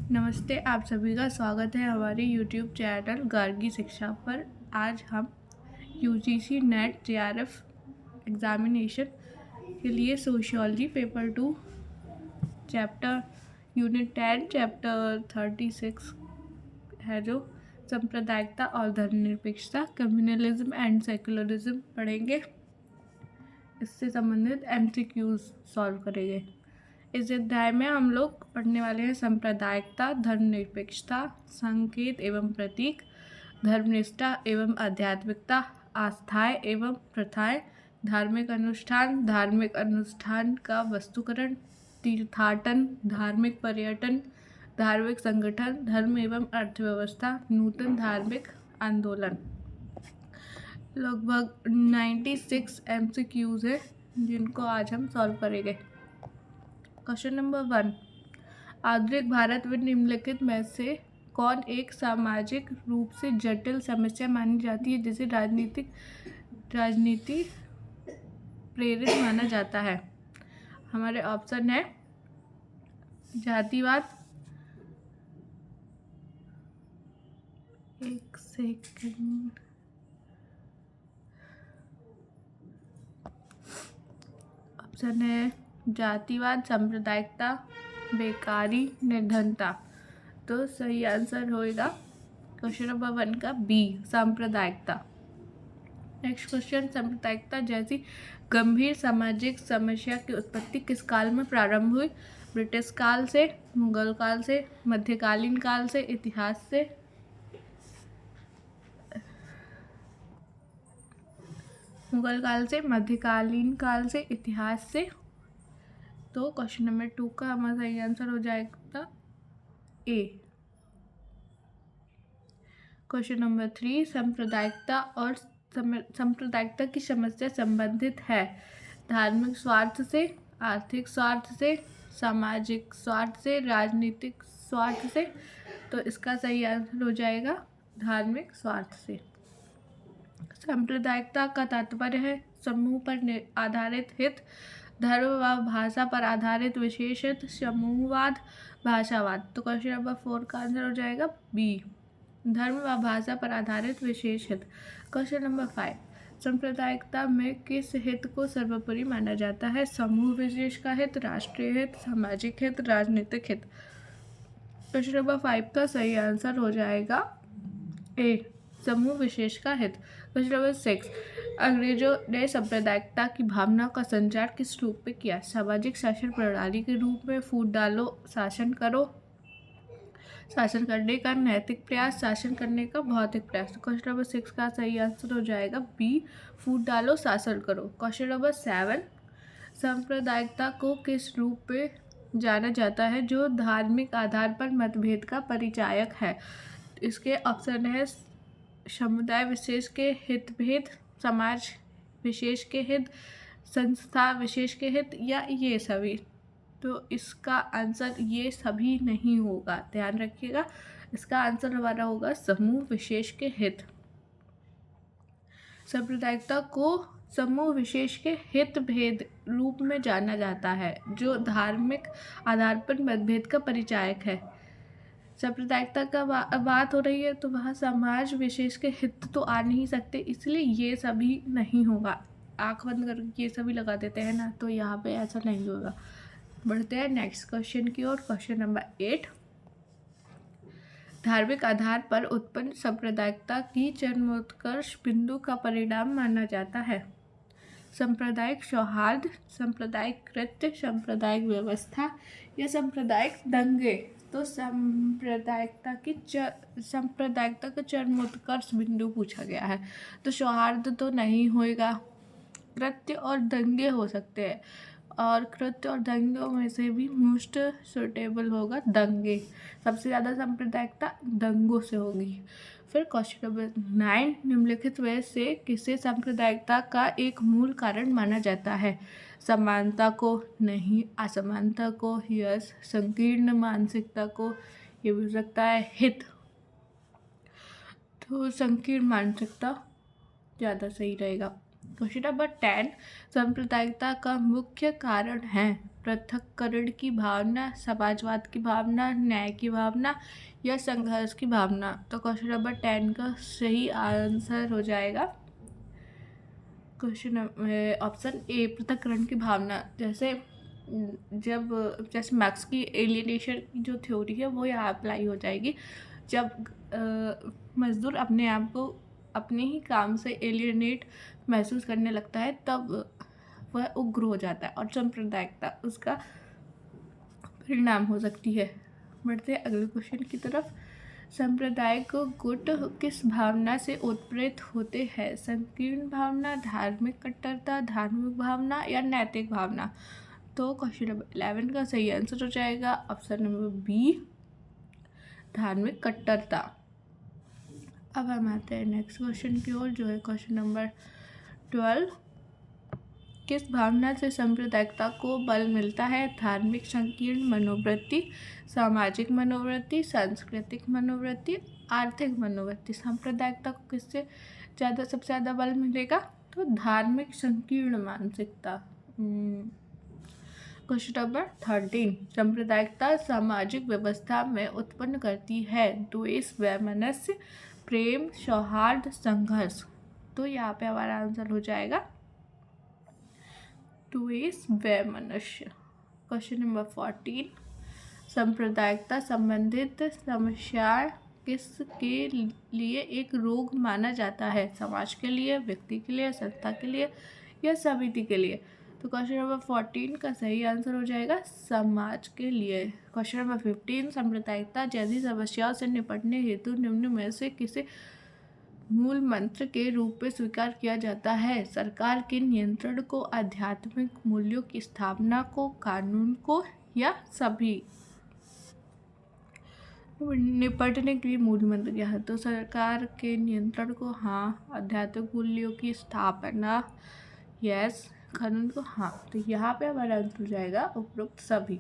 नमस्ते, आप सभी का स्वागत है हमारे YouTube चैनल गार्गी शिक्षा पर। आज हम UGC नेट JRF एग्ज़ामिनेशन के लिए sociology paper 2 chapter unit 10 chapter 36 है जो सांप्रदायिकता और धर्मनिरपेक्षता कम्युनलिज्म एंड सेकुलरिज्म पढ़ेंगे। इससे संबंधित MCQs सॉल्व करेंगे। इस अध्याय में हम लोग पढ़ने वाले हैं सांप्रदायिकता, धर्मनिरपेक्षता, संकेत एवं प्रतीक, धर्मनिष्ठा एवं आध्यात्मिकता, आस्थाएं एवं प्रथाएं, धार्मिक अनुष्ठान का वस्तुकरण, तीर्थाटन, धार्मिक पर्यटन, धार्मिक संगठन, धर्म एवं अर्थव्यवस्था, नूतन धार्मिक आंदोलन। लगभग 96 MCQs है जिनको आज हम सॉल्व करेंगे। क्वेश्चन नंबर 1, आधुनिक भारत में निम्नलिखित में से कौन एक सामाजिक रूप से जटिल समस्या मानी जाती है जिसे राजनीति प्रेरित माना जाता है? हमारे ऑप्शन है जातिवाद, एक सेकंड, ऑप्शन है जातिवाद, सांप्रदायिकता, बेकारी, निर्धनता। तो सही आंसर होएगा क्वेश्चन नंबर 1 का बी, सांप्रदायिकता। नेक्स्ट क्वेश्चन, सांप्रदायिकता जैसी गंभीर सामाजिक समस्या की उत्पत्ति किस काल में प्रारंभ हुई? ब्रिटिश काल से, मुगल काल से, मध्यकालीन काल से, इतिहास से? मुगल काल से, मध्यकालीन काल से, इतिहास से। तो क्वेश्चन नंबर 2 का हमारा सही आंसर हो जाएगा ए। क्वेश्चन नंबर 3, सांप्रदायिकता और सांप्रदायिकता की समस्या संबंधित है धार्मिक स्वार्थ से, आर्थिक स्वार्थ से, सामाजिक स्वार्थ से, राजनीतिक स्वार्थ से? तो इसका सही आंसर हो जाएगा धार्मिक स्वार्थ से। सांप्रदायिकता का तात्पर्य है समूह पर आधारित हित, धर्म व भाषा पर आधारित विशेष हित, समूहवाद, भाषावाद। तो क्वेश्चन नंबर 4 का आंसर हो जाएगा बी, धर्म व भाषा पर आधारित विशेष हित। क्वेश्चन नंबर 5, सांप्रदायिकता में किस हित को सर्वोपरि माना जाता है? समूह विशेष का हित, राष्ट्रीय हित, सामाजिक हित, राजनीतिक हित? क्वेश्चन नंबर 5 का सही आंसर हो जाएगा ए, समूह विशेष का हित। क्वेश्चन नंबर 6, अंग्रेजों ने सांप्रदायिकता की भावना का संचार किस रूप में किया? सामाजिक शासन प्रणाली के रूप में, फूट डालो शासन करो, शासन करने का नैतिक प्रयास, शासन करने का भौतिक प्रयास? क्वेश्चन नंबर 6 का सही आंसर हो जाएगा बी, फूट डालो शासन करो। क्वेश्चन नंबर 7, सांप्रदायिकता को किस रूप में जाना जाता है जो धार्मिक आधार पर मतभेद का परिचायक है? इसके ऑप्शन है समुदाय विशेष के हितभेद, समाज विशेष के हित, संस्था विशेष के हित, या ये सभी? तो इसका आंसर ये सभी नहीं होगा, ध्यान रखिएगा। इसका आंसर हमारा होगा समूह विशेष के हित। सांप्रदायिकता को समूह विशेष के हित भेद रूप में जाना जाता है जो धार्मिक आधार पर मतभेद का परिचायक है। सांप्रदायिकता का बात हो रही है तो वहाँ समाज विशेष के हित तो आ नहीं सकते, इसलिए ये सभी नहीं होगा। आँख बंद करके ये सभी लगा देते हैं ना, तो यहाँ पे ऐसा नहीं होगा। बढ़ते हैं नेक्स्ट क्वेश्चन की ओर। क्वेश्चन नंबर 8, धार्मिक आधार पर उत्पन्न सांप्रदायिकता की जन्मोत्कर्ष बिंदु का परिणाम माना जाता है? सांप्रदायिक सौहार्द, सांप्रदायिक कृत्य, सांप्रदायिक व्यवस्था, या सांप्रदायिक दंगे? तो सांप्रदायिकता का जन्मोत्कर्ष बिंदु पूछा गया है, तो सौहार्द तो नहीं होएगा, कृत्य और दंगे हो सकते हैं, और कृत्य और दंगों में से भी मोस्ट सुटेबल होगा दंगे। सबसे ज़्यादा सांप्रदायिकता दंगों से होगी। फिर क्वेश्चन नंबर 9, निम्नलिखित में से किसे सांप्रदायिकता का एक मूल कारण माना जाता है? समानता को नहीं, असमानता को यस, संकीर्ण मानसिकता को, ये भी हो सकता है हित। तो संकीर्ण मानसिकता ज़्यादा सही रहेगा। क्वेश्चन नंबर 10, सांप्रदायिकता का मुख्य कारण है पृथक्करण की भावना, समाजवाद की भावना, न्याय की भावना या संघर्ष की भावना। तो क्वेश्चन नंबर 10 का सही आंसर हो जाएगा क्वेश्चन ऑप्शन ए, पृथक्करण की भावना। जैसे मार्क्स की एलियनेशन की जो थ्योरी है वो यहाँ अप्लाई हो जाएगी। जब मजदूर अपने आप को अपने ही काम से एलियनेट महसूस करने लगता है तब वह उग्र हो जाता है और सांप्रदायिकता उसका परिणाम हो सकती है। बढ़ते हैं अगले क्वेश्चन की तरफ। सांप्रदायिक गुट किस भावना से उत्प्रेरित होते हैं? संकीर्ण भावना, धार्मिक कट्टरता, धार्मिक भावना या नैतिक भावना। तो क्वेश्चन नंबर 11 का सही आंसर हो जाएगा ऑप्शन नंबर बी, धार्मिक कट्टरता। अब हम आते हैं नेक्स्ट क्वेश्चन की ओर, जो है क्वेश्चन नंबर 12। किस भावना से सांप्रदायिकता को बल मिलता है? धार्मिक संकीर्ण मनोवृत्ति, सामाजिक मनोवृत्ति, सांस्कृतिक मनोवृत्ति, आर्थिक मनोवृत्ति। सांप्रदायिकता को किससे सबसे ज़्यादा बल मिलेगा? तो धार्मिक संकीर्ण मानसिकता। Question number 13। सांप्रदायिकता सामाजिक व्यवस्था में उत्पन्न करती है द्वेष, वैमनस्य, प्रेम, सौहार्द, संघर्ष। तो यहाँ पे हमारा आंसर हो जाएगा द्वेष, वैमनस्य। Question number 14। सांप्रदायिकता संबंधित समस्या किसके लिए एक रोग माना जाता है? समाज के लिए, व्यक्ति के लिए, संस्था के लिए या समिति के लिए। तो क्वेश्चन नंबर 14 का सही आंसर हो जाएगा समाज के लिए। Question number 15। सांप्रदायिकता जैसी समस्याओं से निपटने हेतु निम्न में से किसे मूल मंत्र के रूप में स्वीकार किया जाता है? सरकार के नियंत्रण को, आध्यात्मिक मूल्यों की स्थापना को, कानून को या सभी। निपटने के लिए मूल मंत्र क्या है? तो सरकार के नियंत्रण को हाँ, आध्यात्मिक मूल्यों की स्थापना यस, कानून को हाँ। तो यहाँ पे हमारा आंसर हो जाएगा उपरोक्त सभी।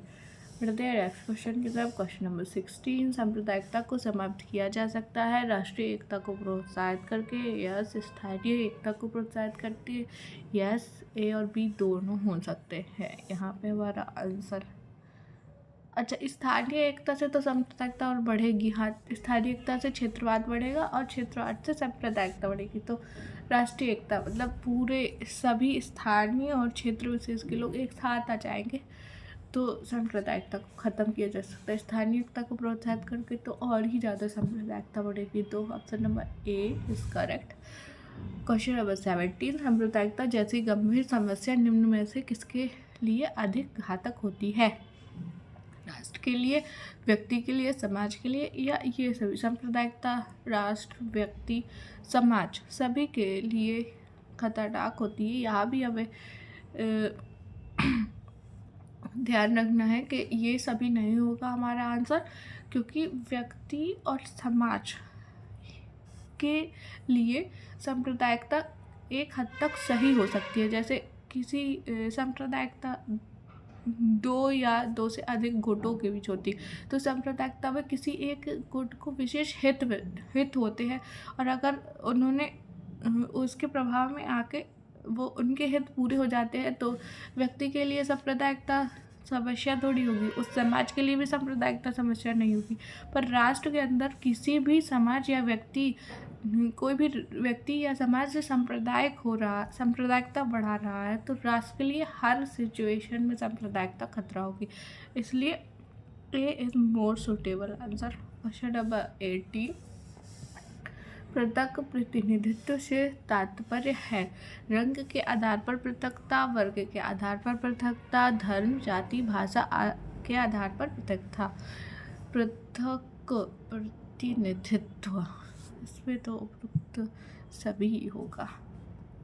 बढ़ते हैं नेक्स्ट क्वेश्चन की तरफ। Question number 16। सांप्रदायिकता को समाप्त किया जा सकता है राष्ट्रीय एकता को प्रोत्साहित करके, यस, स्थानीय एकता को प्रोत्साहित करके, यस। ए और बी दोनों हो सकते हैं यहाँ पे हमारा आंसर। अच्छा, स्थानीय एकता से तो सांप्रदायिकता और बढ़ेगी। हाँ, स्थानीय एकता से क्षेत्रवाद बढ़ेगा और क्षेत्रवाद से सांप्रदायिकता बढ़ेगी। तो राष्ट्रीय एकता मतलब पूरे सभी स्थानीय और क्षेत्र विशेष के लोग एक साथ आ जाएंगे तो सांप्रदायिकता को ख़त्म किया जा सकता है। स्थानीय एकता को प्रोत्साहित करके तो और ही ज़्यादा सांप्रदायिकता बढ़ेगी। तो option number A is correct. Question number 17। सांप्रदायिकता जैसी गंभीर समस्या निम्न में से किसके लिए अधिक घातक होती है? राष्ट्र के लिए, व्यक्ति के लिए, समाज के लिए या ये सभी। सांप्रदायिकता राष्ट्र, व्यक्ति, समाज सभी के लिए खतरनाक होती है। यहाँ भी हमें ध्यान रखना है कि ये सभी नहीं होगा हमारा आंसर, क्योंकि व्यक्ति और समाज के लिए सांप्रदायिकता एक हद तक सही हो सकती है। जैसे किसी सांप्रदायिकता दो या दो से अधिक गुटों के बीच होती है तो सांप्रदायिकता में किसी एक गुट को विशेष हित होते हैं और अगर उन्होंने उसके प्रभाव में आके वो उनके हित पूरे हो जाते हैं तो व्यक्ति के लिए सांप्रदायिकता समस्या थोड़ी होगी, उस समाज के लिए भी सांप्रदायिकता समस्या नहीं होगी। पर राष्ट्र के अंदर किसी भी समाज या व्यक्ति, कोई भी व्यक्ति या समाज से सांप्रदायिकता बढ़ा रहा है तो राष्ट्र के लिए हर सिचुएशन में सांप्रदायिकता खतरा होगी। इसलिए A is more suitable answer. Question number 18। पृथक प्रतिनिधित्व से तात्पर्य है रंग के आधार पर पृथकता, वर्ग के आधार पर पृथकता, धर्म, जाति, भाषा के आधार पर पृथकता। पृथक प्रतिनिधित्व, इसमें तो उपयुक्त सभी होगा।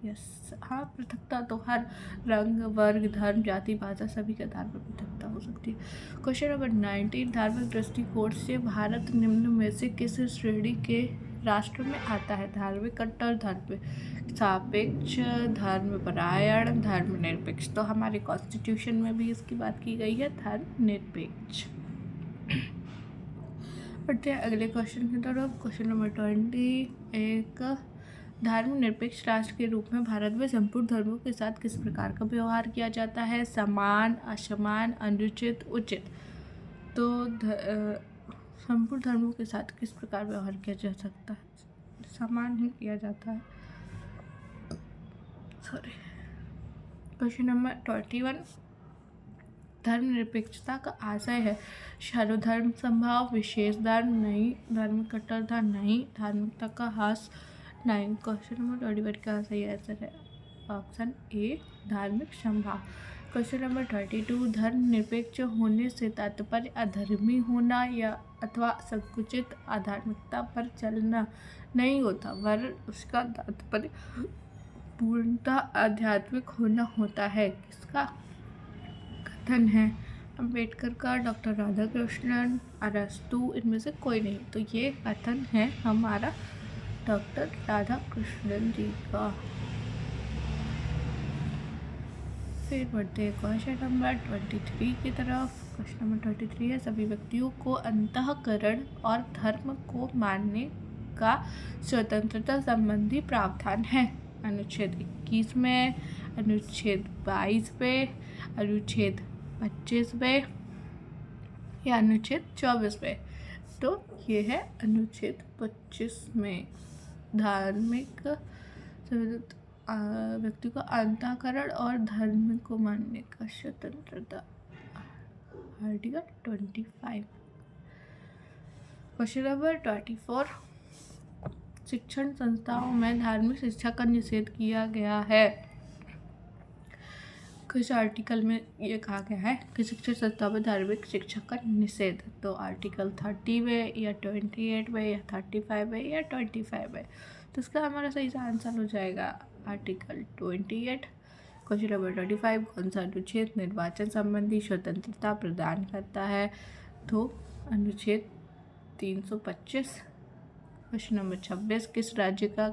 यस, हाँ, पृथकता तो हर रंग, वर्ग, धर्म, जाति, भाषा सभी के आधार पर पृथकता हो सकती है। Question number 19। धार्मिक दृष्टिकोण से भारत निम्न में से किस श्रेणी के राष्ट्र में आता है? धार्मिक कट्टर, धर्म सापेक्ष, धर्मपरायण, धर्मनिरपेक्ष। तो हमारे कॉन्स्टिट्यूशन में भी इसकी बात की गई है, धर्मनिरपेक्ष। बढ़ते हैं अगले क्वेश्चन की तरफ। Question number 20। एक धर्मनिरपेक्ष राष्ट्र के रूप में भारत में संपूर्ण धर्मों के साथ किस प्रकार का व्यवहार किया जाता है? समान, असमान, अनुचित, उचित। तो संपूर्ण धर्मों के साथ किस प्रकार व्यवहार किया जा सकता है? समान ही किया जाता है। सॉरी। क्वेश्चन नंबर 21, धर्मनिरपेक्षता का आशय है सर्वधर्म समभाव, विशेष धर्म नहीं, धार्मिक कट्टरता नहीं, धार्मिकता का ह्रास नहीं। क्वेश्चन नंबर 21 का सही आंसर है ऑप्शन ए, धार्मिक समभाव। क्वेश्चन नंबर 32, धर्मनिरपेक्ष होने से तात्पर्य अधर्मी होना या अथवा संकुचित अधार्मिकता पर चलना नहीं होता, वरन उसका तात्पर्य पूर्णतः आध्यात्मिक होना होता है। किसका कथन है? अम्बेडकर का, डॉक्टर राधाकृष्णन, अरस्तु, इनमें से कोई नहीं। तो ये कथन है हमारा डॉक्टर राधाकृष्णन जी का। फिर बढ़ते हैं क्वेश्चन नंबर 23 की तरफ। क्वेश्चन नंबर 23 है सभी व्यक्तियों को अंतःकरण और धर्म को मानने का स्वतंत्रता संबंधी प्रावधान है। अनुच्छेद 21 में, अनुच्छेद 22 में, अनुच्छेद 25 में या अनुच्छेद 24 में? तो ये है अनुच्छेद 25 में। धार्मिक व्यक्ति को अंतःकरण और धर्म को मानने का स्वतंत्रता, आर्टिकल 25। क्वेश्चन नंबर 24, शिक्षण संस्थाओं में धार्मिक शिक्षा का निषेध किया गया है। किस आर्टिकल में ये कहा गया है कि शिक्षण संस्थाओं में धार्मिक शिक्षा का निषेध? तो आर्टिकल 30 में या 28 में या 35 में या 25 में? तो इसका हमारा सही आंसर हो जाएगा आर्टिकल 28। क्वेश्चन नंबर 25, कौन सा अनुच्छेद निर्वाचन संबंधी स्वतंत्रता प्रदान करता है? तो अनुच्छेद 325। क्वेश्चन नंबर 26, किस राज्य का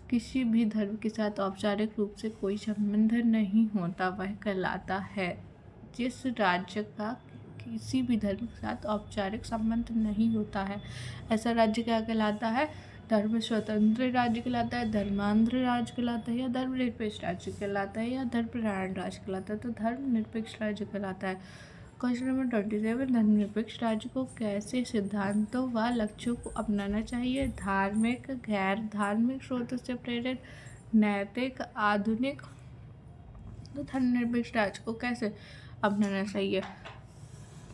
किसी भी धर्म के साथ औपचारिक रूप से कोई संबंध नहीं होता वह कहलाता है? जिस राज्य का किसी भी धर्म के साथ औपचारिक संबंध नहीं होता है, ऐसा राज्य क्या कहलाता है? धर्म स्वतंत्र राज्य कहलाता है, धर्मांध राज्य कहलाता है, या धर्मनिरपेक्ष राज्य कहलाता है, या धर्मपरायण राज्य कहलाता है? तो धर्मनिरपेक्ष राज्य कहलाता है। क्वेश्चन नंबर 27, धर्मनिरपेक्ष राज्य को कैसे सिद्धांतों व लक्ष्यों को अपनाना चाहिए? धार्मिक, गैर धार्मिक स्रोतों से प्रेरित, नैतिक, आधुनिक। तो धर्मनिरपेक्ष राज्य को कैसे अपनाना चाहिए?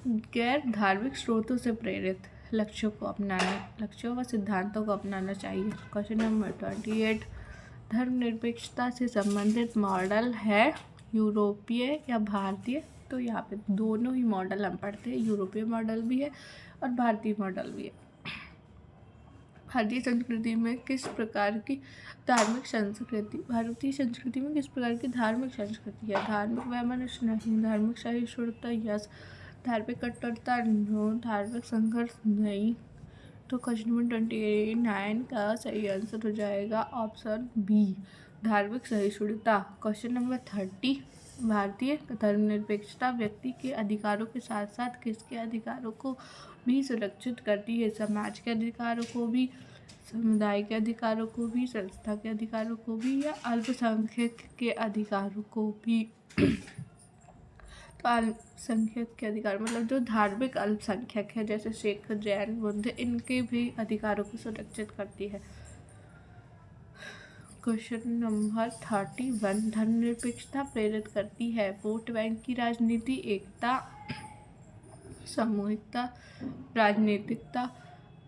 गैर धार्मिक स्रोतों से प्रेरित लक्ष्यों व सिद्धांतों को अपनाना चाहिए। क्वेश्चन नंबर 28, धर्मनिरपेक्षता से संबंधित मॉडल है यूरोपीय या भारतीय? तो यहाँ पे दोनों ही मॉडल हम पढ़ते हैं, यूरोपीय मॉडल भी है और भारतीय मॉडल भी है। भारतीय संस्कृति में किस प्रकार की धार्मिक संस्कृति है? धार्मिक वैमनस्य नहीं, धार्मिक सहिष्णुता यस, धार्मिक कट्टरता नो, धार्मिक संघर्ष नहीं। तो क्वेश्चन नंबर 29 का सही आंसर हो जाएगा ऑप्शन बी, धार्मिक सहिष्णुता। क्वेश्चन नंबर 30, भारतीय धर्मनिरपेक्षता व्यक्ति के अधिकारों के साथ साथ किसके अधिकारों को भी सुरक्षित करती है? समाज के अधिकारों को भी, समुदाय के अधिकारों को भी, संस्था के अधिकारों को भी, या अल्पसंख्यक के अधिकारों को भी? तो अल्पसंख्यक के अधिकार मतलब जो धार्मिक अल्पसंख्यक है जैसे सिख, जैन, बुद्ध, इनके भी अधिकारों को सुरक्षित करती है। क्वेश्चन नंबर 31, धर्मनिरपेक्षता प्रेरित करती है वोट बैंक की राजनीति, एकता, सामूहिकता, राजनीतिकता?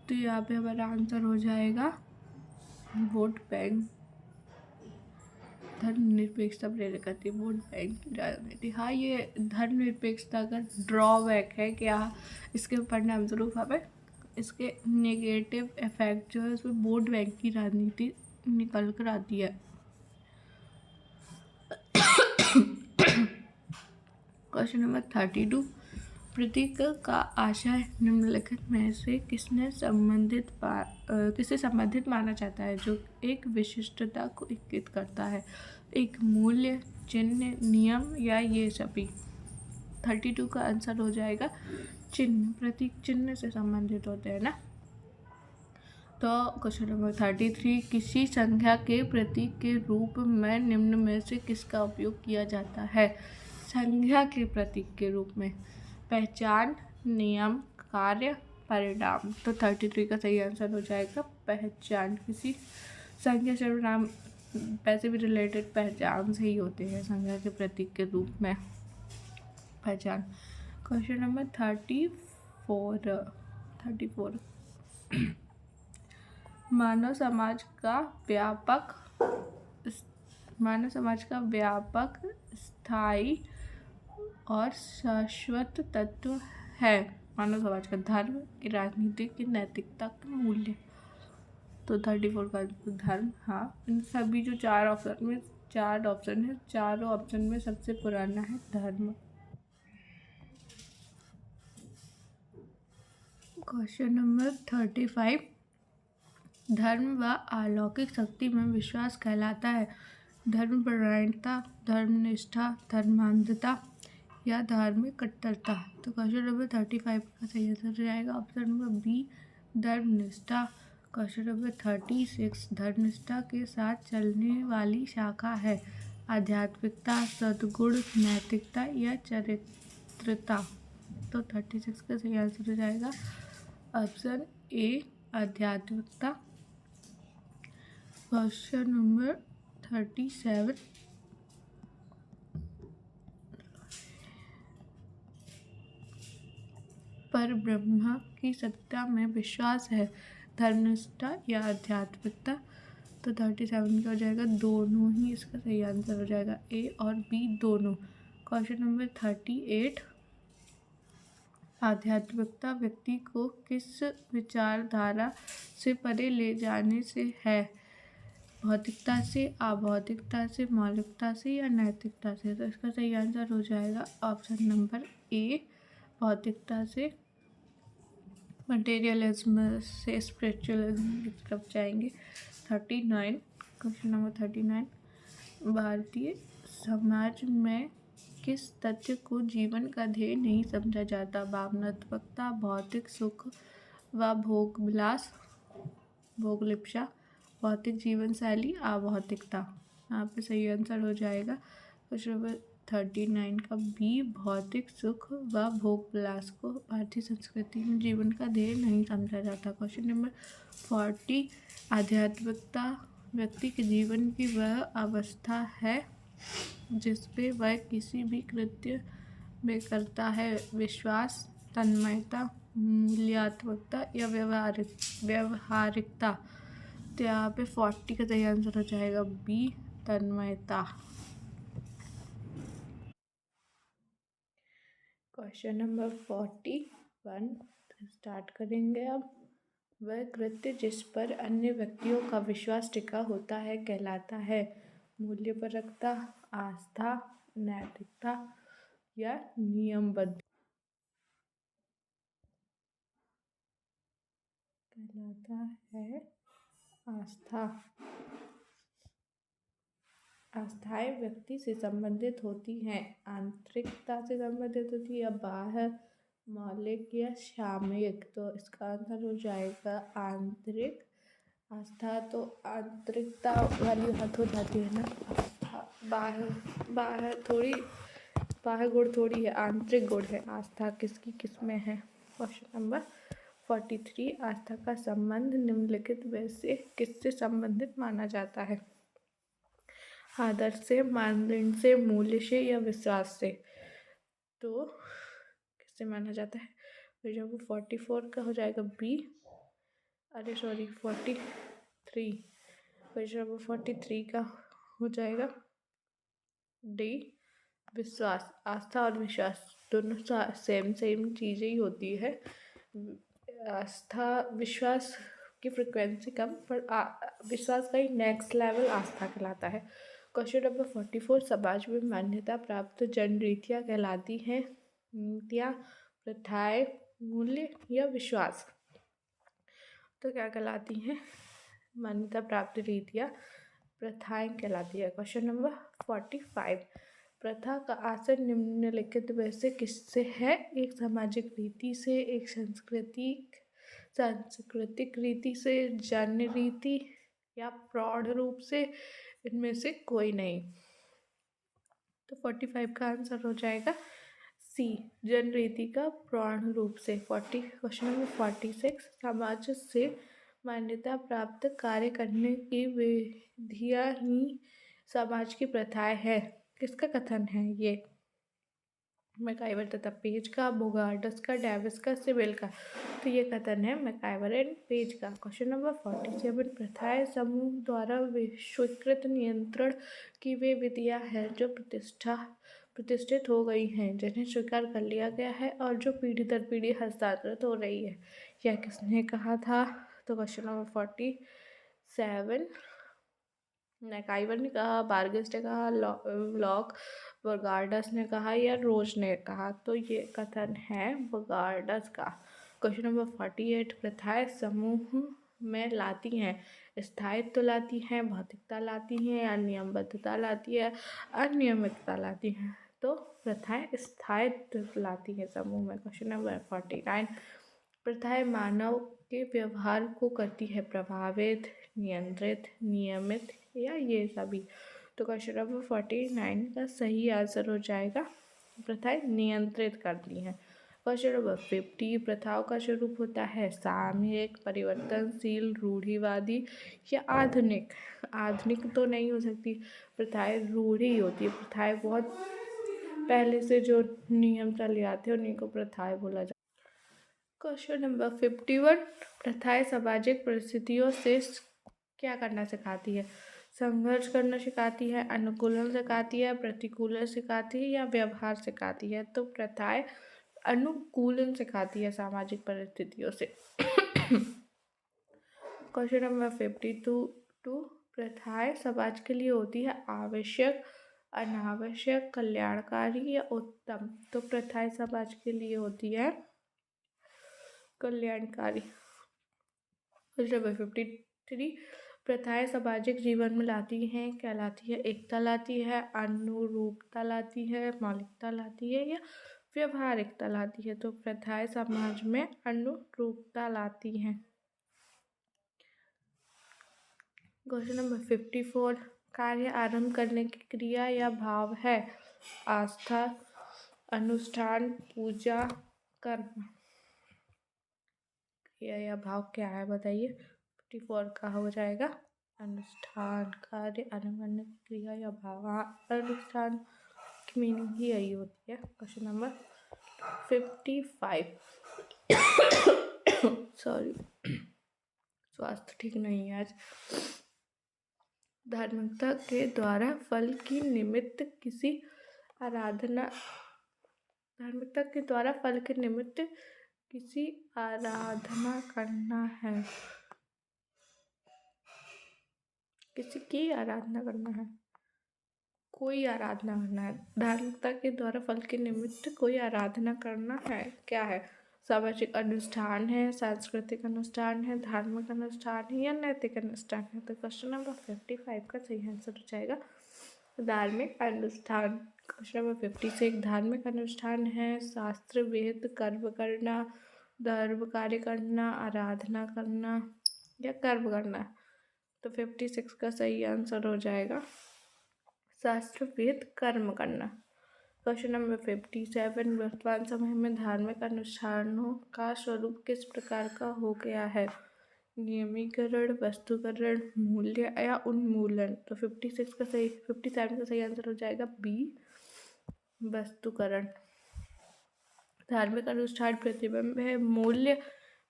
तो यहाँ पे हमारा आंसर हो जाएगा वोट बैंक। धर्मनिरपेक्षता प्रेरित करती है वोट बैंक की राजनीति। हाँ, ये धर्मनिरपेक्षता का ड्रॉबैक है क्या इसके परिणाम स्वरूप हमें इसके नेगेटिव इफेक्ट जो है उसमें वोट बैंक की राजनीति निकल कर आती है। क्वेश्चन नंबर 32, प्रतीक का आशय निम्नलिखित में से किसे संबंधित माना जाता है? जो एक विशिष्टता को इंगित करता है, एक मूल्य, चिन्ह, नियम, या ये सभी? 32 का आंसर हो जाएगा चिन्ह। प्रतीक चिन्ह से संबंधित होते हैं ना। तो क्वेश्चन नंबर 33, किसी संख्या के प्रतीक के रूप में निम्न में से किसका उपयोग किया जाता है? संख्या के प्रतीक के रूप में पहचान, नियम, कार्य, परिणाम। तो 33 का सही आंसर हो जाएगा पहचान। किसी संख्या से नाम पैसे भी रिलेटेड पहचान से ही होते हैं, संख्या के प्रतीक के रूप में पहचान। क्वेश्चन नंबर 34 मानव समाज का व्यापक स्थायी और शाश्वत तत्व है मानव समाज का धर्म, राजनीतिक, नैतिकता का मूल्य। तो 34 का धर्म। हाँ, इन सभी जो चार ऑप्शन है, चारों ऑप्शन में सबसे पुराना है धर्म। क्वेश्चन नंबर 35, धर्म व अलौकिक शक्ति में विश्वास कहलाता है धर्मपरायणता, धर्मनिष्ठा, धर्मांधता या धार्मिक कट्टरता। तो क्वेश्चन नंबर 35 का सही आंसर हो जाएगा ऑप्शन नंबर बी, धर्मनिष्ठा। क्वेश्चन नंबर 36, धर्मनिष्ठा के साथ चलने वाली शाखा है आध्यात्मिकता, सद्गुण, नैतिकता या चरित्रता। तो 36 का सही आंसर हो जाएगा ऑप्शन ए, आध्यात्मिकता। क्वेश्चन नंबर 37, पर ब्रह्मा की सत्ता में विश्वास है धर्मनिष्ठा या आध्यात्मिकता। तो 37 का हो जाएगा दोनों ही, इसका सही आंसर हो जाएगा ए और बी दोनों। क्वेश्चन नंबर 38, आध्यात्मिकता व्यक्ति को किस विचारधारा से परे ले जाने से है? भौतिकता से, अभौतिकता से, मौलिकता से या नैतिकता से? तो इसका सही आंसर हो जाएगा ऑप्शन नंबर ए, भौतिकता से। मटेरियलिज्म से स्पिरिचुअलिज्म की तरफ जाएंगे। 39, क्वेश्चन नंबर 39, भारतीय समाज में किस तथ्य को जीवन का ध्येय नहीं समझा जाता? भावनात्मकता, भौतिक सुख व भोग विलास, भोगलिप्सा, भौतिक जीवन शैली, अभौतिकता। यहाँ पे सही आंसर हो जाएगा क्वेश्चन नंबर 39 का बी, भौतिक सुख व भोग विलास को भारतीय संस्कृति में जीवन का ध्येय नहीं समझा जाता। क्वेश्चन नंबर 40, आध्यात्मिकता व्यक्ति के जीवन की वह अवस्था है जिसपे वह किसी भी कृत्य में करता है विश्वास, तन्मयता, मूल्यात्मकता या व्यवहारिकता। तो यहाँ पे 40 का सही आंसर हो जाएगा बी, तन्मयता। क्वेश्चन नंबर 41 स्टार्ट करेंगे अब। वह कृत्य जिस पर अन्य व्यक्तियों का विश्वास टिका होता है कहलाता है मूल्यपरकता, आस्था, नैतिकता या नियमबद्ध। कहलाता है आस्था। आस्थाएं व्यक्ति से संबंधित होती हैं, आंतरिकता से संबंधित होती है या बाह्य, मौलिक या सामयिक। तो इसका आंसर हो जाएगा आंतरिक। आस्था तो आंतरिकता वाली बात हो जाती है ना, आस्था बाह्य गुण थोड़ी है, आंतरिक गुण है आस्था। किसकी किस में है? क्वेश्चन नंबर 43, आस्था का संबंध निम्नलिखित में से किससे संबंधित माना जाता है? आदर्श से, मानदंड से, मूल्य से या विश्वास से? तो किससे माना जाता है? तो जब 44 का हो जाएगा बी, 43, क्वेश्चन नंबर 43 का हो जाएगा डी, विश्वास। आस्था और विश्वास दोनों सेम चीज़ें ही होती है। विश्वास की फ्रिक्वेंसी कम, पर विश्वास का ही नेक्स्ट लेवल आस्था कहलाता है। क्वेश्चन नंबर 44, समाज में मान्यता प्राप्त जन रीतियाँ कहलाती हैं नीतियाँ, प्रथाएं, मूल्य या विश्वास? तो क्या कहलाती हैं? मान्यता प्राप्त रीतियाँ, प्रथाएं कहलाती है। क्वेश्चन नंबर 45, प्रथा का आशय निम्नलिखित में से किससे है? एक सामाजिक रीति से, एक सांस्कृतिक रीति से, जन्य रीति या प्रौढ़ रूप से, इनमें से कोई नहीं। तो 45 का आंसर हो जाएगा सी, जन रीति का प्रौढ़ रूप से। क्वेश्चन नंबर 46, समाज से मान्यता प्राप्त कार्य करने की विधियां ही समाज की प्रथाएं है। किसका कथन है ये? मैकाइवर तथा पेज का, बोगार्डस का, डेविस का, सिबेल का। तो ये कथन है मैकाइवर एंड पेज का। क्वेश्चन नंबर 47, प्रथाएं समूह द्वारा स्वीकृत नियंत्रण की वे विधियां हैं जो प्रतिष्ठित हो गई हैं, जिन्हें स्वीकार कर लिया गया है और जो पीढ़ी दर पीढ़ी हस्तांतरित हो रही है। यह किसने कहा था? तो क्वेश्चन नंबर 47 मैकाइवर ने कहा, बार्गेस ने कहा, लॉक, बोगार्डस ने कहा या रोज ने कहा। तो ये कथन है बोगार्डस का। क्वेश्चन नंबर 48, प्रथाएं समूह में लाती हैं, स्थायित्व लाती हैं, भौतिकता लाती हैं या नियमबद्धता लाती है, अनियमितता लाती हैं। तो प्रथाएं स्थायित्व लाती हैं समूह में। क्वेश्चन नंबर 49, प्रथाएं मानव के व्यवहार को करती है प्रभावित, नियंत्रित, नियमित या ये सभी। तो क्वेश्चन नंबर 49 का सही आंसर हो जाएगा प्रथाएं नियंत्रित करती हैं। क्वेश्चन नंबर 50, प्रथाओं का स्वरूप होता है सामयिक, परिवर्तनशील, रूढ़िवादी या आधुनिक। आधुनिक तो नहीं हो सकती, प्रथाएं रूढ़ी होती है। प्रथाएं बहुत पहले से जो नियम चले आते हैं उन्हीं को प्रथाएं बोला जाता है। क्वेश्चन नंबर 51, प्रथाएं सामाजिक परिस्थितियों से क्या करना सिखाती है? संघर्ष करना सिखाती है, अनुकूलन सिखाती है, प्रतिकूलन सिखाती है या व्यवहार सिखाती है। तो प्रथाएं अनुकूलन सिखाती है सामाजिक परिस्थितियों से। क्वेश्चन नंबर 52, प्रथाएं समाज के लिए होती है आवश्यक, अनावश्यक, कल्याणकारी या उत्तम। तो प्रथाएं समाज के लिए होती है कल्याणकारी। क्वेश्चन नंबर 53, प्रथाएं सामाजिक जीवन में लाती हैं, क्या लाती है? एकता लाती है, अनुरूपता लाती है, मौलिकता लाती है या व्यवहारिकता लाती है। तो प्रथाएं समाज में अनुरूपता लाती हैं। क्वेश्चन नंबर 54, कार्य आरंभ करने की क्रिया या भाव है आस्था, अनुष्ठान, पूजा, कर्म। क्रिया या भाव क्या है बताइए? 54 का हो जाएगा अनुष्ठान। कार्य आरंभ करने की क्रिया या भाव, अनुष्ठान की मीनिंग ही यही होती है। क्वेश्चन नंबर 55, सॉरी स्वास्थ्य ठीक नहीं है आज। धार्मिकता के द्वारा फल की निमित्त किसी आराधना, धार्मिकता के द्वारा फल के निमित्त किसी आराधना करना है, किसी की आराधना करना है, कोई आराधना करना है। धार्मिकता के द्वारा फल के निमित्त कोई आराधना करना है, क्या है? सामाजिक अनुष्ठान है, सांस्कृतिक अनुष्ठान है, धार्मिक अनुष्ठान है या नैतिक अनुष्ठान है। तो क्वेश्चन नंबर 55 का सही आंसर हो जाएगा धार्मिक अनुष्ठान। क्वेश्चन नंबर 56, धार्मिक अनुष्ठान है शास्त्र वेद कर्म करना, धर्म कार्य करना, आराधना करना या कर्म करना। तो 56 का सही आंसर हो जाएगा शास्त्र वेद कर्म करना। क्वेश्चन नंबर 57, वर्तमान समय में धार्मिक अनुष्ठानों का स्वरूप किस प्रकार का हो गया है? नियमीकरण, वस्तुकरण, मूल्य या उन्मूलन। तो 57 का सही आंसर हो जाएगा बी, वस्तुकरण। धार्मिक अनुष्ठान प्रतिबिंब है मूल्य,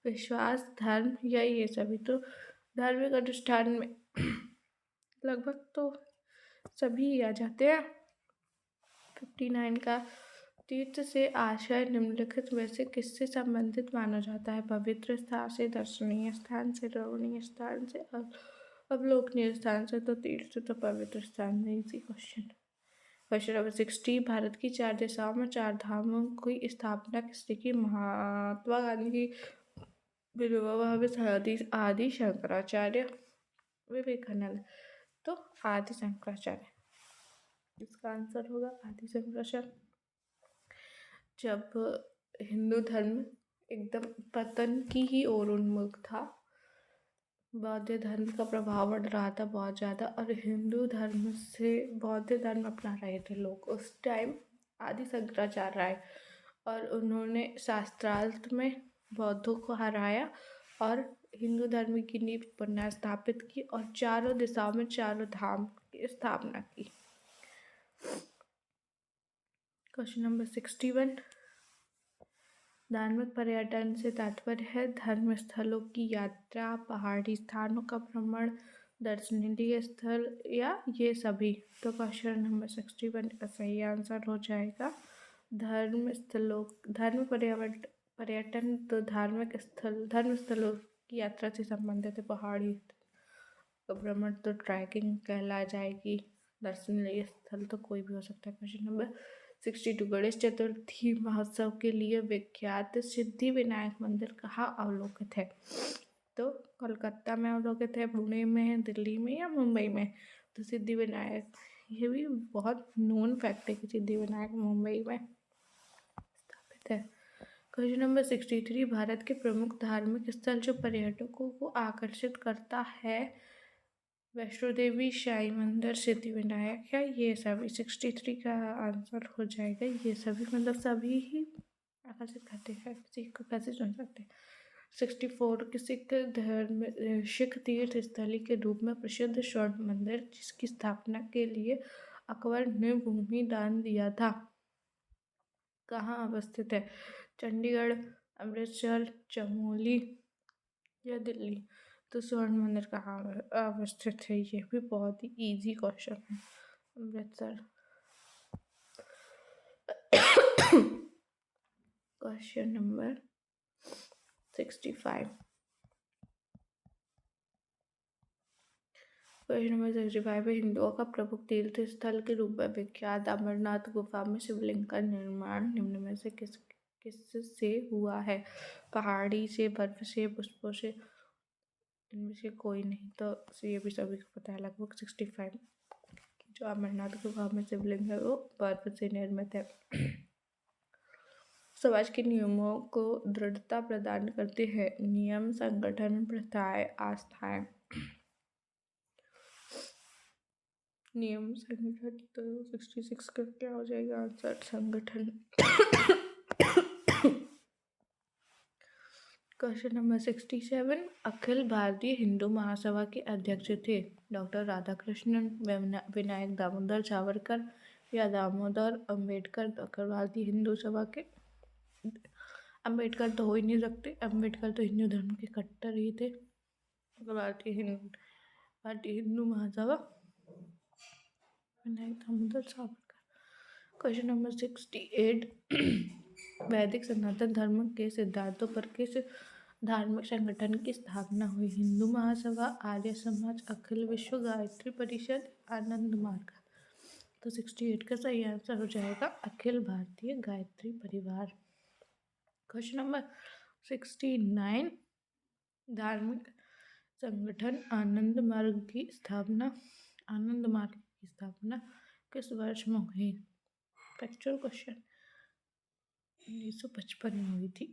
विश्वास, धर्म या ये सभी। तो धार्मिक अनुष्ठान में लगभग तो सभी आ जाते हैं। 59 का, तीर्थ से आशय निम्नलिखित में से किससे संबंधित माना जाता है? पवित्र स्थान से, दर्शनीय स्थान से, रमणीय स्थान से, अवलोकनीय स्थान से। तो तीर्थ तो पवित्र स्थान में। इसी क्वेश्चन नंबर 60, भारत की 4 दिशाओं में 4 धामों की स्थापना किसने की? महात्मा गांधी की, विनोबा भावे, आदि शंकराचार्य, विवेकानंद। तो आदि शंकराचार्य इसका आंसर होगा आदि शंकराचार्य। जब हिंदू धर्म एकदम पतन की ही ओर उन्मुख था। बौद्ध धर्म का प्रभाव बढ़ रहा था बहुत ज़्यादा, और हिंदू धर्म से बौद्ध धर्म अपना रहे थे लोग उस टाइम। आदि शंकराचार्य आए और उन्होंने शास्त्रार्थ में बौद्धों को हराया और हिंदू धर्म की नींव पुनः की और चारों दिशाओं में चारों धाम की स्थापना की। क्वेश्चन नंबर 61, धार्मिक पर्यटन से तात्पर्य है धर्म स्थलों की यात्रा, पहाड़ी स्थानों का भ्रमण, दर्शनीय स्थल या ये सभी। तो क्वेश्चन नंबर 61 का सही आंसर हो जाएगा धर्म पर्यटन तो धर्म स्थलों की यात्रा से संबंधित है। पहाड़ी भ्रमण तो ट्रैकिंग कहला जाएगी। दर्शनीय स्थल तो कोई भी हो सकता है। क्वेश्चन नंबर 62, गणेश चतुर्थी महोत्सव के लिए विख्यात सिद्धि विनायक मंदिर कहाँ अवलोकित है? तो कोलकाता में अवलोकित है, पुणे में, दिल्ली में या मुंबई में? तो सिद्धि विनायक, ये भी बहुत नोन फैक्ट है कि सिद्धि विनायक मुंबई में स्थापित है। क्वेश्चन नंबर 63, भारत के प्रमुख धार्मिक स्थल जो पर्यटकों को आकर्षित करता है, वैष्णो देवी, शाही मंदिर, सिद्धि विनायक या ये सभी। 63 का आंसर हो जाएगा ये सभी, मतलब सभी ही आकर्षित करते हैं, किसी को कैसे चुन सकते हैं। 64, कि सिख तीर्थ स्थली के रूप में प्रसिद्ध स्वर्ण मंदिर जिसकी स्थापना के लिए अकबर ने भूमि दान दिया था, कहाँ अवस्थित है? चंडीगढ़, अमृतसर, चमोली या दिल्ली? तो स्वर्ण मंदिर कहाँ अवस्थित है? ये भी बहुत ही इजी क्वेश्चन है। Amritsar. Question number 65, question number 65 है, हिंदुओं का प्रमुख तीर्थ स्थल के रूप में विख्यात अमरनाथ गुफा में शिवलिंग का निर्माण निम्न में से किस से हुआ है? पहाड़ी से, बर्फ से, पुष्पों से? इनमें से कोई नहीं। तो ये भी सभी को पता है लगभग। 65, जो अमरनाथ गुफा में शिवलिंग है वो बर्फ से निर्मित है। समाज के नियमों को दृढ़ता प्रदान करते हैं नियम, संगठन, प्रथाएं, आस्थाएं। नियम, संगठन, तो 66 का क्या हो जाएगा आंसर? संगठन। क्वेश्चन नंबर 67, अखिल भारतीय हिंदू महासभा के अध्यक्ष थे डॉक्टर राधाकृष्णन, विनायक दामोदर सावरकर या दामोदर अम्बेडकर? अखिल भारतीय हिंदू सभा के अम्बेडकर तो हो ही नहीं सकते, अम्बेडकर तो हिंदू धर्म के कट्टर ही थे। भारतीय हिंदू महासभा विनायक दामोदर सावरकर। क्वेश्चन नंबर 68, वैदिक सनातन धर्म के सिद्धांतों पर किस धार्मिक संगठन की स्थापना हुई? हिंदू महासभा, आर्य समाज, अखिल विश्व गायत्री परिषद, आनंद मार्ग? तो 68 का सही आंसर हो जाएगा अखिल भारतीय गायत्री परिवार। क्वेश्चन नंबर 69, धार्मिक संगठन आनंद मार्ग की स्थापना किस वर्ष में हुई? Factual question. 1955 में हुई थी।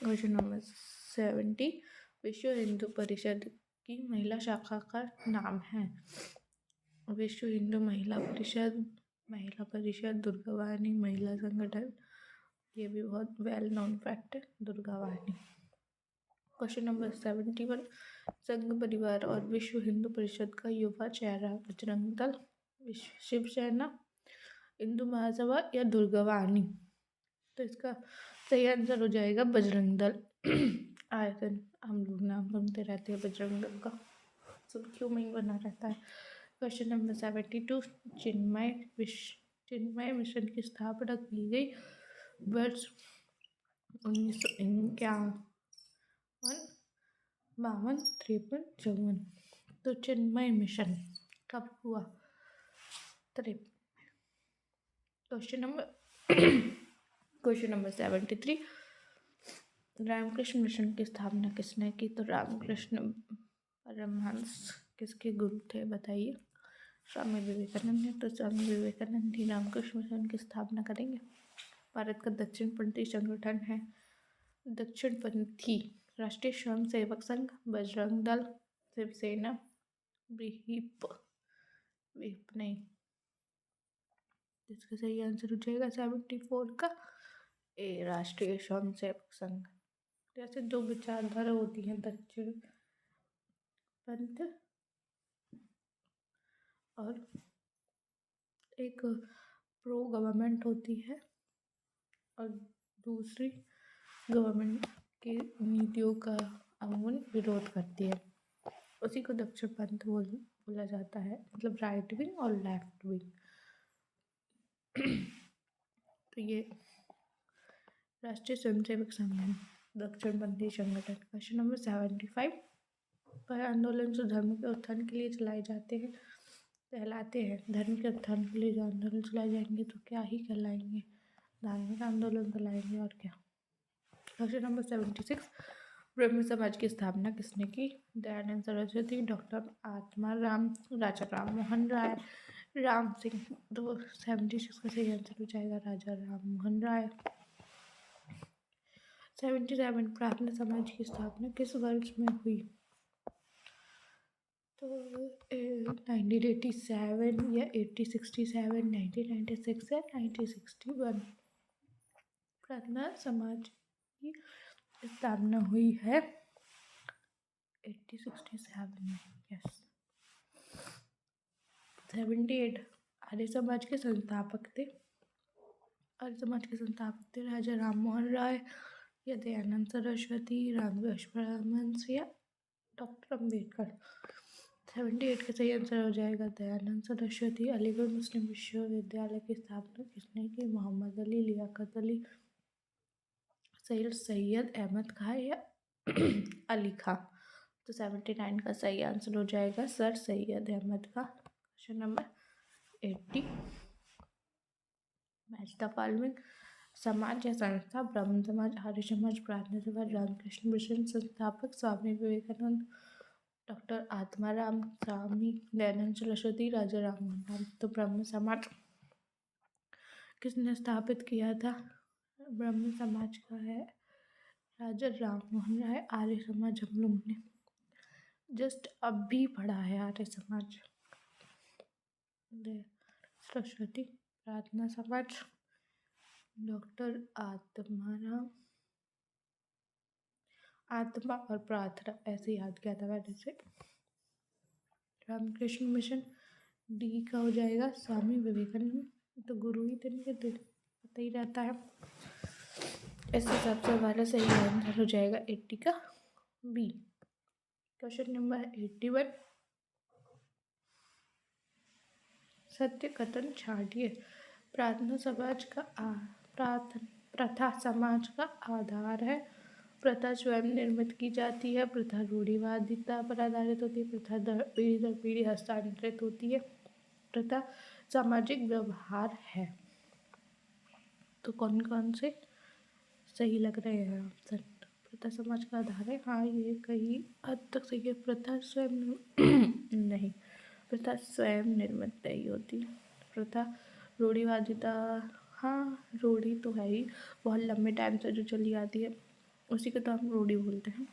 क्वेश्चन नंबर 70, विश्व हिंदू परिषद की महिला शाखा का नाम है? विश्व हिंदू महिला परिषद, दुर्गावाणी महिला संगठन? ये भी बहुत वेल नोन फैक्ट है, दुर्गावाणी। क्वेश्चन नंबर 71, संघ परिवार और विश्व हिंदू परिषद का युवा चेहरा बजरंग दल, शिवसेना, हिंदू महासभा या दुर्गावाणी? तो इसका सही आंसर हो जाएगा बजरंग दल। आए दिन हम लोग नाम सुनते रहते हैं बजरंग दल का, सुर्खियों में ही बना रहता है। क्वेश्चन नंबर 72, चिन्मय मिशन की स्थापना की गई वर्ष 1951, 52, 53, 54? तो चिन्मय मिशन कब हुआ? 53। क्वेश्चन नंबर 73, रामकृष्ण मिशन की स्थापना किसने की? तो रामकृष्ण परमहंस किसके गुरु थे बताइए? स्वामी विवेकानंद ने। तो स्वामी विवेकानंद ही रामकृष्ण मिशन की स्थापना करेंगे। भारत का दक्षिणपंथी संगठन है? दक्षिणपंथी राष्ट्रीय स्वयं सेवक संघ, बजरंग दल, शिवसेना, विहिप विहिप नहीं। इसका सही आंसर हो जाएगा 74 का ए, राष्ट्रीय स्वयं सेवक संघ। जैसे दो विचारधारा होती हैं, दक्षिण पंथ और एक प्रो गवर्नमेंट होती है और दूसरी गवर्नमेंट की नीतियों का अमूल विरोध करती है, उसी को दक्षिण पंथ बोला जाता है, मतलब राइट विंग और लेफ्ट विंग। तो ये राष्ट्रीय स्वयंसेवक संघ है, दक्षिणपंथी संगठन। क्वेश्चन नंबर 75, पर आंदोलन जो धर्म के उत्थान के लिए चलाए जाते हैं कहलाते हैं। धर्म के उत्थान के लिए जो आंदोलन चलाए जाएंगे तो क्या ही कहलाएंगे? धार्मिक आंदोलन कहलाएंगे और क्या। क्वेश्चन नंबर 76, ब्रह्म समाज की स्थापना किसने की? दयानंद सरस्वती, डॉक्टर आत्माराम, राजा राम मोहन राय, राम सिंह। तो 76 का सही आंसर हो जाएगा राजा राम मोहन राय। 77, प्रार्थना समाज की स्थापना किस वर्ष में हुई? तो 1987 या 1867, 1996 या 1961। प्रार्थना समाज की स्थापना हुई है 1867 में। यस। 78, आर्य समाज के संस्थापक थे? आर्य समाज के संस्थापक थे राजा राम मोहन राय या दयानंद सरस्वती, रामदास परमहंस या डॉक्टर अम्बेडकर। 78 का सही आंसर हो जाएगा दयानंद सरस्वती। अलीगढ़ मुस्लिम विश्वविद्यालय की स्थापना किसने की? मोहम्मद अली, लियाकत अली, सैयद अहमद खां या अली खां। तो 79 का सही आंसर हो जाएगा sir Syed Ahmad Khan. Question number 80, match the following. समाज या संस्था: ब्रह्म समाज, आर्य समाज, प्रार्थना समाज, रामकृष्ण मिशन। संस्थापक: स्वामी विवेकानंद, डॉक्टर आत्माराम, स्वामी दयानंद सरस्वती, राजा राम मोहन राय। तो ब्रह्म समाज किसने स्थापित किया था? ब्रह्म समाज का है राजा राम मोहन राय। आर्य समाज हम लोगों ने जस्ट अभी पढ़ा है। आर्य समाज सरस्वती, प्रार्थना समाज डॉक्टर आत्माराम, आत्मा और प्रार्थना ऐसे याद किया था मैंने से। रामकृष्ण मिशन डी का हो जाएगा स्वामी विवेकानंद। तो गुरु ही तो नहीं पता ही रहता है। इस हिसाब से हमारा सही आंसर हो जाएगा 80 का बी। क्वेश्चन नंबर 81, सत्य कथन छाटिए। प्रार्थना समाज का प्रथा समाज का आधार है। प्रथा स्वयं निर्मित की जाती है। प्रथा रूढ़िवादिता पर आधारित होती है। प्रथा पीढ़ी दर पीढ़ी हस्तांतरित होती है। प्रथा सामाजिक व्यवहार है। तो कौन कौन से सही लग रहे हैं ऑप्शन? प्रथा समाज का आधार है, हाँ ये कहीं हद तक सही है। प्रथा स्वयं नहीं, प्रथा स्वयं निर्मित नहीं होती। प्रथा रूढ़िवादिता, हाँ रूढ़ी तो है ही, बहुत लंबे टाइम से जो चली आती है उसी को तो हम रूढ़ी बोलते हैं।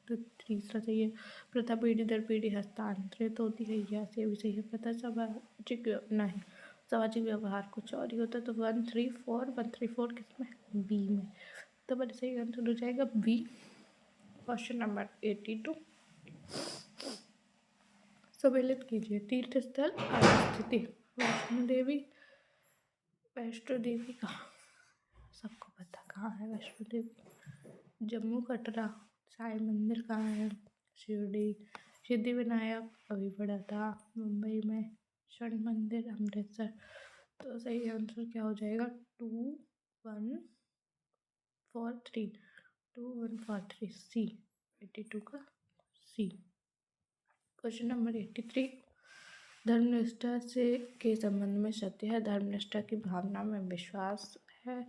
तो तीसरा सही है। प्रथा पीढ़ी दर पीढ़ी हस्तांतरित होती है, यह भी सही है। प्रथा सामाजिक नहीं, सामाजिक व्यवहार कुछ और ही होता है। तो 134 किसमें? बी में। तो मेरा सही आंसर हो जाएगा बी। क्वेश्चन नंबर 82, सम्मिलित कीजिए। तीर्थ स्थल स्थिति: वैष्णो देवी कहाँ? सबको पता कहाँ है वैष्णो देवी। जम्मू कटरा। साईं मंदिर कहाँ है? शिरडी। सिद्धि विनायक अभी पढ़ा था मुंबई में। स्वर्ण मंदिर अमृतसर। तो सही आंसर क्या हो जाएगा? 2143 सी। 82 का सी। क्वेश्चन नंबर 83, धर्मनिष्ठा से के संबंध में सत्य है। धर्मनिष्ठा की भावना में विश्वास है।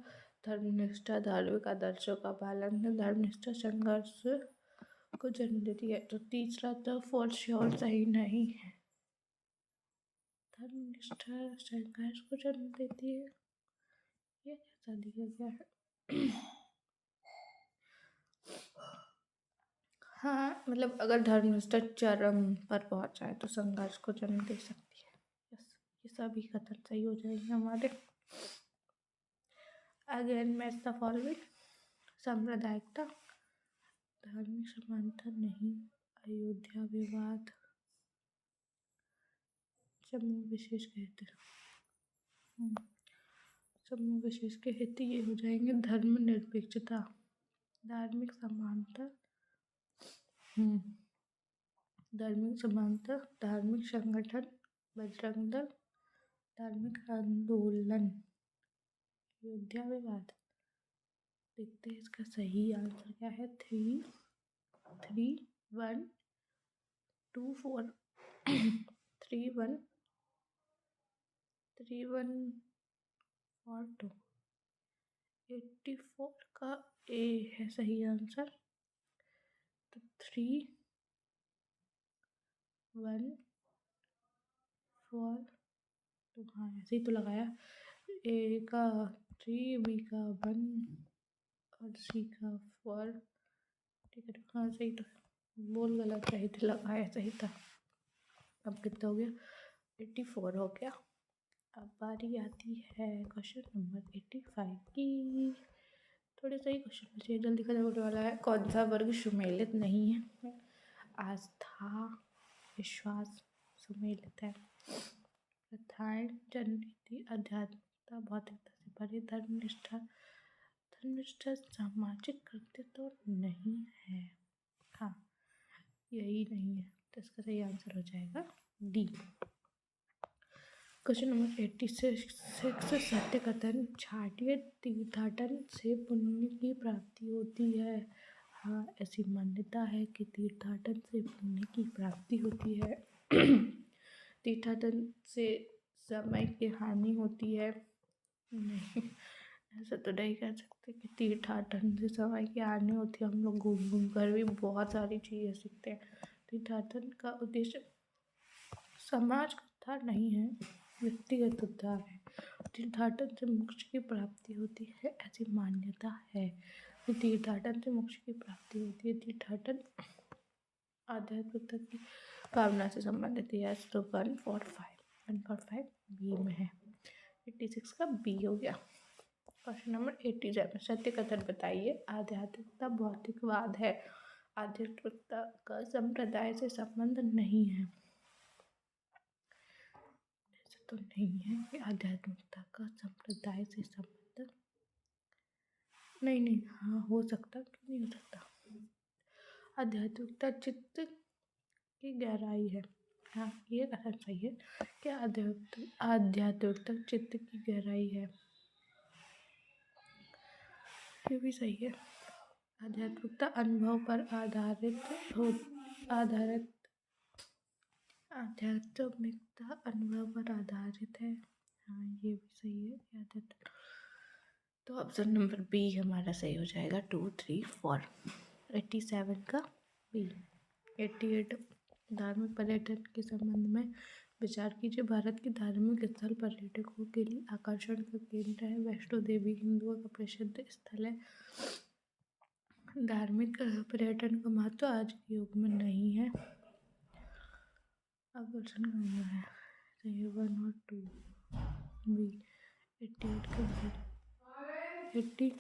धर्मनिष्ठा धार्मिक आदर्शों का पालन है। धर्मनिष्ठा संघर्ष को जन्म देती है। तो तीसरा तो फॉर श्योर सही नहीं है। धर्मनिष्ठा संघर्ष को जन्म देती है, ये ऐसा दिया गया है। हाँ, मतलब अगर धर्मनिष्ठा चरम पर पहुंच जाए तो संघर्ष को जन्म दे सकती है। यस, ये सभी कथन सही हो जाएंगे हमारे। Again match the following. सांप्रदायिकता, धार्मिक समानता नहीं, अयोध्या विवाद, समूह विशेष के हित। समूह विशेष के हित ये हो जाएंगे धर्मनिरपेक्षता, धार्मिक समानता, धार्मिक समानता, धार्मिक संगठन, बजरंग दल, धार्मिक आंदोलन, अयोध्या विवाद। देखते हैं इसका सही आंसर क्या है। 3 3 1 2 4 3 1 3 1 और 2 84 का ए है सही आंसर। तो 3 1 4 तो हाँ ऐसे ही तो लगाया। ए का 3, बी का 1 और सी का 4। ठीक है, हाँ सही तो बोल गलत सही थे, लगाया सही था। अब कितना हो गया? 84 हो गया। अब बारी आती है क्वेश्चन नंबर 85 की। थोड़े सही क्वेश्चन बचे, जल्दी खत्म होने वाला है। कौन सा वर्ग सुमेलित नहीं है? आस्था, विश्वास सुमेलित है। प्रथाएं, जननीति, आध्यात्मिकता, भौतिकता से परे, धर्मनिष्ठा। धर्मनिष्ठा सामाजिक कृत्य तो नहीं है। हाँ, यही नहीं है, तो इसका सही आंसर हो जाएगा डी। Question number 86। सत्य कथन, छाटिए तीर्थाटन से पुण्य की प्राप्ति होती है। हाँ, ऐसी मान्यता है कि तीर्थाटन से पुण्य की प्राप्ति होती है। तीर्थाटन से समय की हानि होती है? नहीं, ऐसा तो नहीं कह सकते कि तीर्थाटन से समय की हानि होती है। हम लोग घूम घूम कर भी बहुत सारी चीज़ें सीखते हैं। तीर्थाटन का उद्देश्य समाज का उद्धार नहीं है, व्यक्तिगत उद्धार है। तीर्थाटन से मोक्ष की प्राप्ति होती है, ऐसी मान्यता है कि तीर्थाटन से मोक्ष की प्राप्ति होती है। तीर्थाटन आध्यात्मिकता की भावना से संबंधित है। तो 145 बी में है। 86 का बी हो गया। Question number 87। सत्य कथन बताइए। आध्यात्मिकता भौतिकवाद है। आध्यात्मिकता का संप्रदाय से संबंध नहीं है। ऐसा तो नहीं है कि आध्यात्मिकता का संप्रदाय से संबंध नहीं। हाँ हो सकता, क्यों नहीं हो सकता। आध्यात्मिकता चित्त की गहराई है। हाँ, ये कथन सही है कि आध्यात्मिकता चित्त की गहराई है। ये भी सही है। आध्यात्मिकता अनुभव पर आध्यात्मिकता अनुभव पर आधारित है। हाँ, ये भी सही है। तो ऑप्शन नंबर बी हमारा सही हो जाएगा। 2 3 4। 87 का बी। 88 धार्मिक पर्यटन के संबंध में विचार कीजिए। भारत की धार्मिक स्थल पर्यटकों के लिए आकर्षण का केंद्र है। वैष्णो देवी हिंदुओं का प्रसिद्ध स्थल है। धार्मिक पर्यटन का महत्व आज के युग में नहीं है। आकर्षण करना है। सही 1 और 2 बी। 88 का बी। 80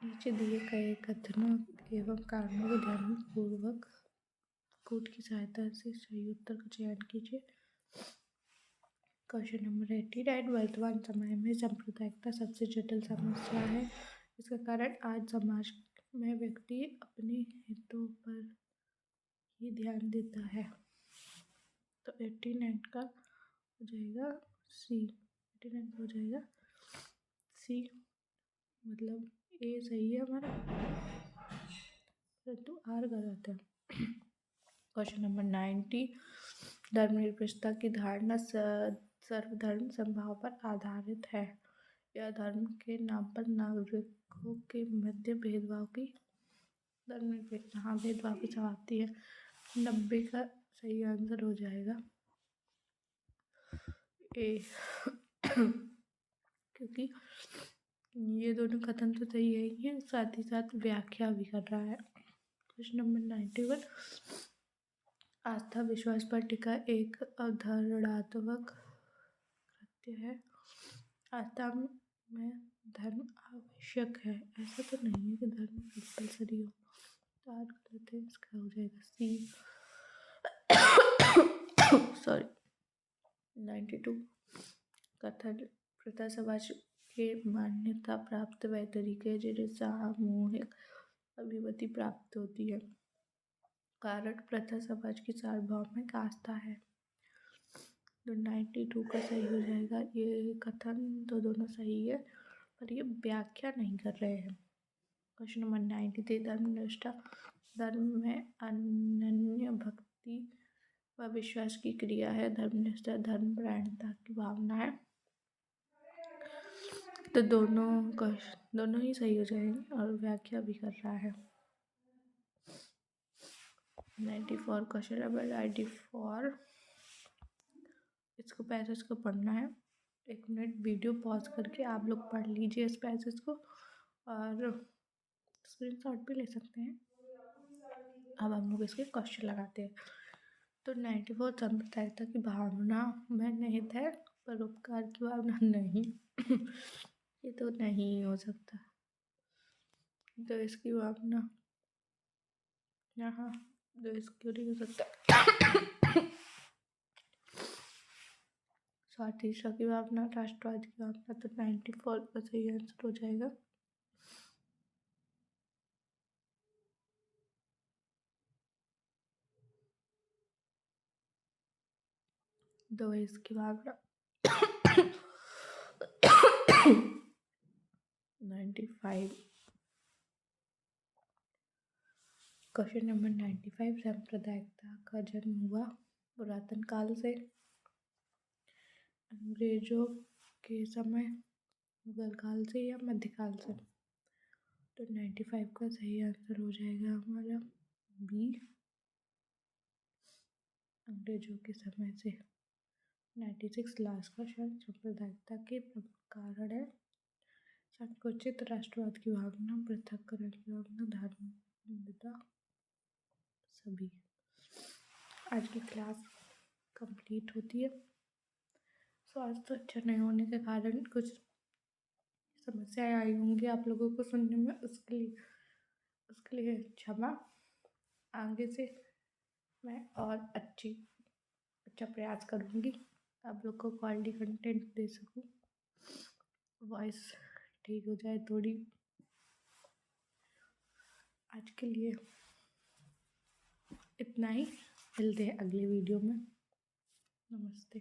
नीचे दिए गए कथनों एवं कारणों को ध्यानपूर्वक कोड की सहायता से सही उत्तर का चयन कीजिए। Question number 89। वर्तमान समय में सांप्रदायिकता सबसे जटिल समस्या है। इसका कारण आज समाज में व्यक्ति अपने हितों पर ही ध्यान देता है। तो 89 का हो जाएगा सी। 89 का हो जाएगा सी, मतलब ए सही है हमारा, परंतु आर गलत है। Question number 90। धर्मनिरपेक्षता की धारणा सर्वधर्म समभाव पर आधारित है। यह धर्म के नाम पर नागरिकों के मध्य भेदभाव की धर्मनिरपेक्षता, हाँ, भेदभाव की समाप्ति है। 90 का सही आंसर हो जाएगा ए क्योंकि ये दोनों कथन तो सही है ही, साथ ही साथ व्याख्या भी कर रहा है। क्वेश्चन नंबर 91, आस्था विश्वास पर टिका एक अवधारणात्मक कृत्य है। आस्था में धर्म आवश्यक है, ऐसा तो नहीं है कि धर्म कंपल्सरी हो। तो आज गलत है, इसका हो जाएगा सी। सॉरी। 92, कथन प्रथा समाज के मान्यता प्राप्त वह तरीके जिन्हें सामूहिक अभिमति प्राप्त होती है। कारण प्रथा समाज की सार्वभौमिक आस्था है। तो 92 का सही हो जाएगा। ये कथन तो दोनों सही है, पर ये व्याख्या नहीं कर रहे हैं। क्वेश्चन नंबर 93, धर्मनिष्ठा धर्म में अनन्य भक्ति व विश्वास की क्रिया है। धर्मनिष्ठा धर्मपरायणता की भावना है। तो दोनों ही सही हो जाएंगे और व्याख्या भी कर रहा है। 94 क्वेश्चन नंबर 94, इसको पैसेज को पढ़ना है। 1 मिनट वीडियो पॉज करके आप लोग पढ़ लीजिए इस पैसेज को, और स्क्रीनशॉट भी ले सकते हैं। अब हम लोग इसके क्वेश्चन लगाते हैं। तो 94, सांप्रदायिकता की भावना में निहित है, परोपकार की भावना नहीं। ये तो नहीं हो सकता। तो इसकी भावना यहाँ तो इसक्यों नहीं हो सकता। स्वार्थीशा की भावना, राष्ट्रवाद की भावना, तो 94 का सही आंसर हो जाएगा। दो इसकी भावना 95। क्वेश्चन नंबर 95, सांप्रदायिकता का जन्म हुआ पुरातन काल से, अंग्रेजों के समय, मुगल काल से या मध्यकाल से। तो 95 का सही आंसर हो जाएगा हमारा बी, अंग्रेजों के समय से। 96 लास्ट क्वेश्चन, सांप्रदायिकता के प्रमुख कारण है संकुचित राष्ट्रवाद की भावना, पृथक्करण की भावना, धार्मिकता, सभी। आज की क्लास कंप्लीट होती है। स्वास्थ्य अच्छा नहीं होने के कारण कुछ समस्याएं आई होंगी आप लोगों को सुनने में, उसके लिए क्षमा। आगे से मैं और अच्छा प्रयास करूँगी, आप लोग को क्वालिटी कंटेंट दे सकूँ, वॉइस ठीक हो जाए थोड़ी। आज के लिए इतना ही, मिलते हैं अगले वीडियो में। नमस्ते।